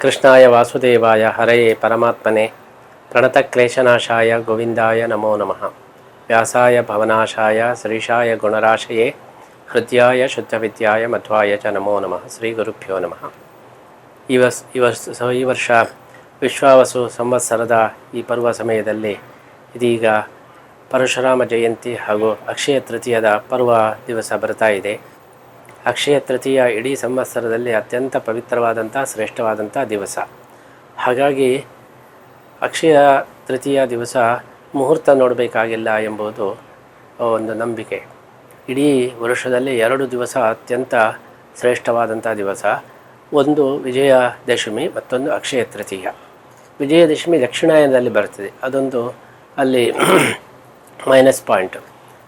ಕೃಷ್ಣಾಯ ವಾಸುದೇವಾಯ ಹರಯೇ ಪರಮಾತ್ಮನೆ ಪ್ರಣತಕ್ಲೇಶನಾಶಾಯ ಗೋವಿಂದಾಯ ನಮೋ ನಮಃ. ವ್ಯಾಸಾಯ ಭವನಾಶಾಯ ಶ್ರೀಶಾಯ ಗುಣರಾಶಯೇ ಹೃದಯಾಯ ಶುದ್ಧವಿದ್ಯಾಯ ಮಧ್ವಾಯ ಚ ನಮೋ ನಮಃ. ಶ್ರೀ ಗುರುಭ್ಯೋ ನಮಃ. ಈ ವರ್ಷ ವಿಶ್ವಾವಸು ಸಂವತ್ಸರದ ಈ ಪರ್ವ ಸಮಯದಲ್ಲಿ ಇದೀಗ ಪರಶುರಾಮ ಜಯಂತಿ ಹಾಗೂ ಅಕ್ಷಯ ತೃತೀಯದ ಪರ್ವ ದಿವಸ ಬರ್ತಾ ಇದೆ. ಅಕ್ಷಯ ತೃತೀಯ ಇಡೀ ಸಂವತ್ಸರದಲ್ಲಿ ಅತ್ಯಂತ ಪವಿತ್ರವಾದಂಥ ಶ್ರೇಷ್ಠವಾದಂಥ ದಿವಸ. ಹಾಗಾಗಿ ಅಕ್ಷಯ ತೃತೀಯ ದಿವಸ ಮುಹೂರ್ತ ನೋಡಬೇಕಾಗಿಲ್ಲ ಎಂಬುದು ಒಂದು ನಂಬಿಕೆ. ಇಡೀ ವರ್ಷದಲ್ಲಿ 2 ದಿವಸ ಅತ್ಯಂತ ಶ್ರೇಷ್ಠವಾದಂಥ ದಿವಸ. ಒಂದು ವಿಜಯದಶಮಿ, ಮತ್ತೊಂದು ಅಕ್ಷಯ ತೃತೀಯ. ವಿಜಯದಶಮಿ ದಕ್ಷಿಣಾಯನದಲ್ಲಿ ಬರ್ತದೆ, ಅದೊಂದು ಅಲ್ಲಿ ಮೈನಸ್ ಪಾಯಿಂಟು.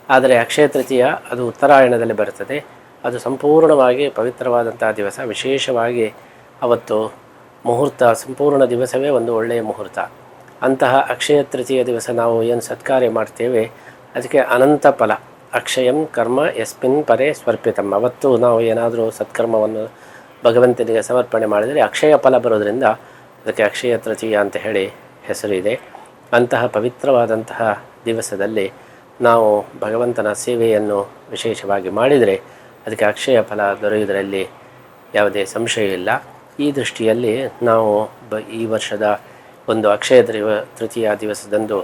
ಆದರೆ ಅಕ್ಷಯ ತೃತೀಯ ಅದು ಉತ್ತರಾಯಣದಲ್ಲಿ ಬರ್ತದೆ, ಅದು ಸಂಪೂರ್ಣವಾಗಿ ಪವಿತ್ರವಾದಂಥ ದಿವಸ. ವಿಶೇಷವಾಗಿ ಅವತ್ತು ಮುಹೂರ್ತ, ಸಂಪೂರ್ಣ ದಿವಸವೇ ಒಂದು ಒಳ್ಳೆಯ ಮುಹೂರ್ತ. ಅಂತಹ ಅಕ್ಷಯ ತೃತೀಯ ದಿವಸ ನಾವು ಏನು ಸತ್ಕಾರ್ಯ ಮಾಡ್ತೇವೆ ಅದಕ್ಕೆ ಅನಂತ ಫಲ. ಅಕ್ಷಯಂ ಕರ್ಮ ಯಸ್ಮಿನ್ ಪರೇ ಸ್ವರ್ಪಿತಂ. ಅವತ್ತು ನಾವು ಏನಾದರೂ ಸತ್ಕರ್ಮವನ್ನು ಭಗವಂತನಿಗೆ ಸಮರ್ಪಣೆ ಮಾಡಿದರೆ ಅಕ್ಷಯ ಫಲ ಬರೋದರಿಂದ ಅದಕ್ಕೆ ಅಕ್ಷಯ ತೃತೀಯ ಅಂತ ಹೇಳಿ ಹೆಸರಿದೆ. ಅಂತಹ ಪವಿತ್ರವಾದಂತಹ ದಿವಸದಲ್ಲಿ ನಾವು ಭಗವಂತನ ಸೇವೆಯನ್ನು ವಿಶೇಷವಾಗಿ ಮಾಡಿದರೆ ಅದಕ್ಕೆ ಅಕ್ಷಯ ಫಲ ದೊರೆಯುವುದರಲ್ಲಿ ಯಾವುದೇ ಸಂಶಯವಿಲ್ಲ. ಈ ದೃಷ್ಟಿಯಲ್ಲಿ ನಾವು ಈ ವರ್ಷದ ಒಂದು ಅಕ್ಷಯ ತೃತೀಯ ದಿವಸದಂದು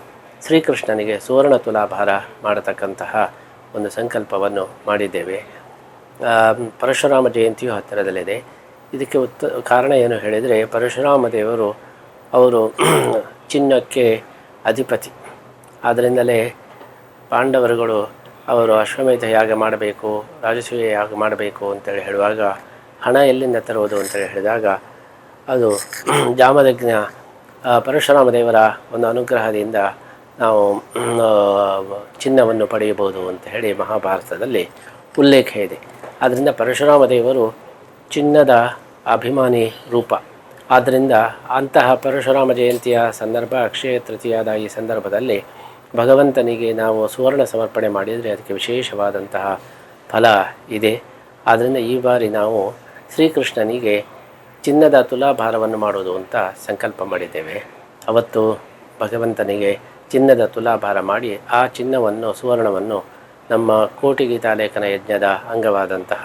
ಶ್ರೀಕೃಷ್ಣನಿಗೆ ಸುವರ್ಣ ತುಲಾಭಾರ ಮಾಡತಕ್ಕಂತಹ ಒಂದು ಸಂಕಲ್ಪವನ್ನು ಮಾಡಿದ್ದೇವೆ. ಪರಶುರಾಮ ಜಯಂತಿಯು ಹತ್ತಿರದಲ್ಲಿದೆ. ಇದಕ್ಕೆ ಕಾರಣ ಏನು ಹೇಳಿದರೆ, ಪರಶುರಾಮ ದೇವರು ಅವರು ಚಿನ್ನಕ್ಕೆ ಅಧಿಪತಿ. ಆದ್ದರಿಂದಲೇ ಪಾಂಡವರುಗಳು ಅವರು ಅಶ್ವಮೇಧ ಯಾಗ ಮಾಡಬೇಕು, ರಾಜಸೂಯ ಯಾಗ ಮಾಡಬೇಕು ಅಂತೇಳಿ ಹೇಳುವಾಗ ಹಣ ಎಲ್ಲಿಂದ ತರುವುದು ಅಂತೇಳಿ ಹೇಳಿದಾಗ ಅದು ಜಾಮದಗ್ನ ಪರಶುರಾಮ ದೇವರ ಒಂದು ಅನುಗ್ರಹದಿಂದ ನಾವು ಚಿನ್ನವನ್ನು ಪಡೆಯಬಹುದು ಅಂತ ಹೇಳಿ ಮಹಾಭಾರತದಲ್ಲಿ ಉಲ್ಲೇಖ ಇದೆ. ಆದ್ದರಿಂದ ಪರಶುರಾಮ ದೇವರು ಚಿನ್ನದ ಅಭಿಮಾನಿ ರೂಪ. ಆದ್ದರಿಂದ ಅಂತಹ ಪರಶುರಾಮ ಜಯಂತಿಯ ಸಂದರ್ಭ, ಅಕ್ಷಯ ತೃತೀಯದ ಈ ಸಂದರ್ಭದಲ್ಲಿ ಭಗವಂತನಿಗೆ ನಾವು ಸುವರ್ಣ ಸಮರ್ಪಣೆ ಮಾಡಿದರೆ ಅದಕ್ಕೆ ವಿಶೇಷವಾದಂತಹ ಫಲ ಇದೆ. ಆದ್ದರಿಂದ ಈ ಬಾರಿ ನಾವು ಶ್ರೀಕೃಷ್ಣನಿಗೆ ಚಿನ್ನದ ತುಲಾಭಾರವನ್ನು ಮಾಡೋದು ಅಂತ ಸಂಕಲ್ಪ ಮಾಡಿದ್ದೇವೆ. ಅವತ್ತು ಭಗವಂತನಿಗೆ ಚಿನ್ನದ ತುಲಾಭಾರ ಮಾಡಿ ಆ ಚಿನ್ನವನ್ನು, ಸುವರ್ಣವನ್ನು ನಮ್ಮ ಕೋಟಿ ಗೀತಾಲೇಖನ ಯಜ್ಞದ ಅಂಗವಾದಂತಹ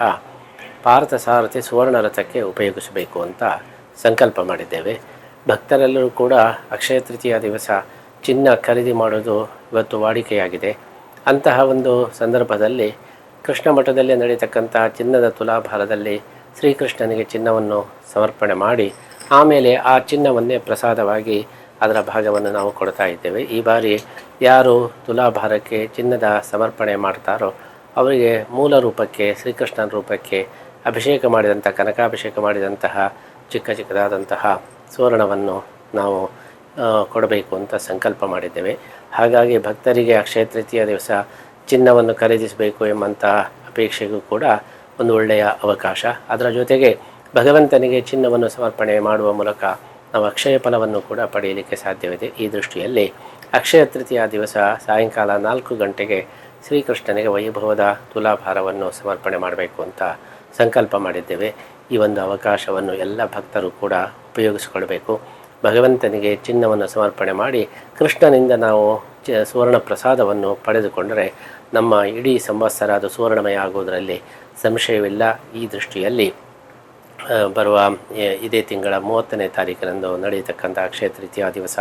ಪಾರ್ಥಸಾರಥಿ ಸುವರ್ಣ ರಥಕ್ಕೆ ಉಪಯೋಗಿಸಬೇಕು ಅಂತ ಸಂಕಲ್ಪ ಮಾಡಿದ್ದೇವೆ. ಭಕ್ತರೆಲ್ಲರೂ ಕೂಡ ಅಕ್ಷಯ ತೃತೀಯ ದಿವಸ ಚಿನ್ನ ಖರೀದಿ ಮಾಡೋದು ಇವತ್ತು ವಾಡಿಕೆಯಾಗಿದೆ. ಅಂತಹ ಒಂದು ಸಂದರ್ಭದಲ್ಲಿ ಕೃಷ್ಣ ಮಠದಲ್ಲಿ ನಡೀತಕ್ಕಂತಹ ಚಿನ್ನದ ತುಲಾಭಾರದಲ್ಲಿ ಶ್ರೀಕೃಷ್ಣನಿಗೆ ಚಿನ್ನವನ್ನು ಸಮರ್ಪಣೆ ಮಾಡಿ ಆಮೇಲೆ ಆ ಚಿನ್ನವನ್ನೇ ಪ್ರಸಾದವಾಗಿ ಅದರ ಭಾಗವನ್ನು ನಾವು ಕೊಡ್ತಾ ಇದ್ದೇವೆ. ಈ ಬಾರಿ ಯಾರು ತುಲಾಭಾರಕ್ಕೆ ಚಿನ್ನದ ಸಮರ್ಪಣೆ ಮಾಡ್ತಾರೋ ಅವರಿಗೆ ಮೂಲ ರೂಪಕ್ಕೆ, ಶ್ರೀಕೃಷ್ಣನ ರೂಪಕ್ಕೆ ಅಭಿಷೇಕ ಮಾಡಿದಂಥ, ಕನಕಾಭಿಷೇಕ ಮಾಡಿದಂತಹ ಚಿಕ್ಕದಾದಂತಹ ಸುವರ್ಣವನ್ನು ನಾವು ಕೊಡಬೇಕು ಅಂತ ಸಂಕಲ್ಪ ಮಾಡಿದ್ದೇವೆ. ಹಾಗಾಗಿ ಭಕ್ತರಿಗೆ ಅಕ್ಷಯ ತೃತೀಯ ದಿವಸ ಚಿನ್ನವನ್ನು ಖರೀದಿಸಬೇಕು ಎಂಬಂತಹ ಅಪೇಕ್ಷೆಗೂ ಕೂಡ ಒಂದು ಒಳ್ಳೆಯ ಅವಕಾಶ. ಅದರ ಜೊತೆಗೆ ಭಗವಂತನಿಗೆ ಚಿನ್ನವನ್ನು ಸಮರ್ಪಣೆ ಮಾಡುವ ಮೂಲಕ ನಾವು ಅಕ್ಷಯ ಫಲವನ್ನು ಕೂಡ ಪಡೆಯಲಿಕ್ಕೆ ಸಾಧ್ಯವಿದೆ. ಈ ದೃಷ್ಟಿಯಲ್ಲಿ ಅಕ್ಷಯ ತೃತೀಯ ದಿವಸ ಸಾಯಂಕಾಲ 4 ಗಂಟೆಗೆ ಶ್ರೀಕೃಷ್ಣನಿಗೆ ವೈಭವದ ತುಲಾಭಾರವನ್ನು ಸಮರ್ಪಣೆ ಮಾಡಬೇಕು ಅಂತ ಸಂಕಲ್ಪ ಮಾಡಿದ್ದೇವೆ. ಈ ಒಂದು ಅವಕಾಶವನ್ನು ಎಲ್ಲ ಭಕ್ತರು ಕೂಡ ಉಪಯೋಗಿಸಿಕೊಳ್ಬೇಕು. ಭಗವಂತನಿಗೆ ಚಿನ್ನವನ್ನು ಸಮರ್ಪಣೆ ಮಾಡಿ ಕೃಷ್ಣನಿಂದ ನಾವು ಸುವರ್ಣ ಪ್ರಸಾದವನ್ನು ಪಡೆದುಕೊಂಡರೆ ನಮ್ಮ ಇಡೀ ಸಂವತ್ಸರ ಅದು ಸುವರ್ಣಮಯ ಆಗುವುದರಲ್ಲಿ ಸಂಶಯವಿಲ್ಲ. ಈ ದೃಷ್ಟಿಯಲ್ಲಿ ಬರುವ ಇದೇ ತಿಂಗಳ 30ನೇ ತಾರೀಕಿನಂದು ನಡೆಯತಕ್ಕಂಥ ಅಕ್ಷಯ ತೃತೀಯ ದಿವಸ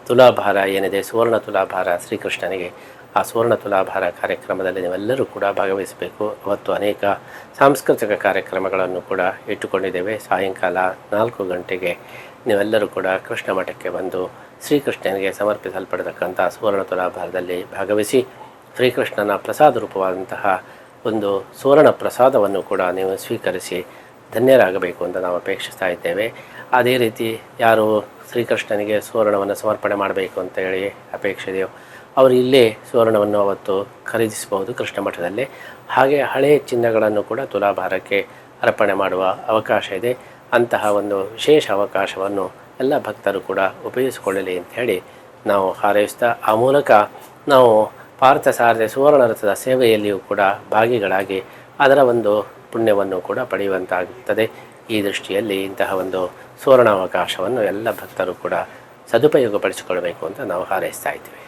ತುಲಾಭಾರ ಏನಿದೆ, ಸುವರ್ಣ ತುಲಾಭಾರ ಶ್ರೀಕೃಷ್ಣನಿಗೆ, ಆ ಸುವರ್ಣ ತುಲಾಭಾರ ಕಾರ್ಯಕ್ರಮದಲ್ಲಿ ನೀವೆಲ್ಲರೂ ಕೂಡ ಭಾಗವಹಿಸಬೇಕು. ಅವತ್ತು ಅನೇಕ ಸಾಂಸ್ಕೃತಿಕ ಕಾರ್ಯಕ್ರಮಗಳನ್ನು ಕೂಡ ಇಟ್ಟುಕೊಂಡಿದ್ದೇವೆ. ಸಾಯಂಕಾಲ 4 ಗಂಟೆಗೆ ನೀವೆಲ್ಲರೂ ಕೂಡ ಕೃಷ್ಣ ಮಠಕ್ಕೆ ಬಂದು ಶ್ರೀಕೃಷ್ಣನಿಗೆ ಸಮರ್ಪಿಸಲ್ಪಡತಕ್ಕಂಥ ಸುವರ್ಣ ತುಲಾಭಾರದಲ್ಲಿ ಭಾಗವಹಿಸಿ ಶ್ರೀಕೃಷ್ಣನ ಪ್ರಸಾದ ರೂಪವಾದಂತಹ ಒಂದು ಸುವರ್ಣ ಪ್ರಸಾದವನ್ನು ಕೂಡ ನೀವು ಸ್ವೀಕರಿಸಿ ಧನ್ಯರಾಗಬೇಕು ಅಂತ ನಾವು ಅಪೇಕ್ಷಿಸ್ತಾ ಇದ್ದೇವೆ. ಅದೇ ರೀತಿ ಯಾರು ಶ್ರೀಕೃಷ್ಣನಿಗೆ ಸುವರ್ಣವನ್ನು ಸಮರ್ಪಣೆ ಮಾಡಬೇಕು ಅಂತ ಹೇಳಿ ಅಪೇಕ್ಷೆ ಇದೆಯೋ ಅವರು ಇಲ್ಲೇ ಸುವರ್ಣವನ್ನು ಅವತ್ತು ಖರೀದಿಸಬಹುದು ಕೃಷ್ಣ ಮಠದಲ್ಲಿ. ಹಾಗೆ ಹಳೆಯ ಚಿನ್ನಗಳನ್ನು ಕೂಡ ತುಲಾಭಾರಕ್ಕೆ ಅರ್ಪಣೆ ಮಾಡುವ ಅವಕಾಶ ಇದೆ. ಅಂತಹ ಒಂದು ವಿಶೇಷ ಅವಕಾಶವನ್ನು ಎಲ್ಲ ಭಕ್ತರು ಕೂಡ ಉಪಯೋಗಿಸಿಕೊಳ್ಳಲಿ ಅಂತ ಹೇಳಿ ನಾವು ಹಾರೈಸ್ತಾ, ಆ ಮೂಲಕ ನಾವು ಪಾರ್ಥಸಾರಥಿ ಸುವರ್ಣ ರಥದ ಸೇವೆಯಲ್ಲಿಯೂ ಕೂಡ ಭಾಗಿಗಳಾಗಿ ಅದರ ಒಂದು ಪುಣ್ಯವನ್ನು ಕೂಡ ಪಡೆಯುವಂತಾಗುತ್ತದೆ. ಈ ದೃಷ್ಟಿಯಲ್ಲಿ ಇಂತಹ ಒಂದು ಸುವರ್ಣಾವಕಾಶವನ್ನು ಎಲ್ಲ ಭಕ್ತರು ಕೂಡ ಸದುಪಯೋಗಪಡಿಸಿಕೊಳ್ಬೇಕು ಅಂತ ನಾವು ಹಾರೈಸ್ತಾ ಇದ್ದೀವಿ.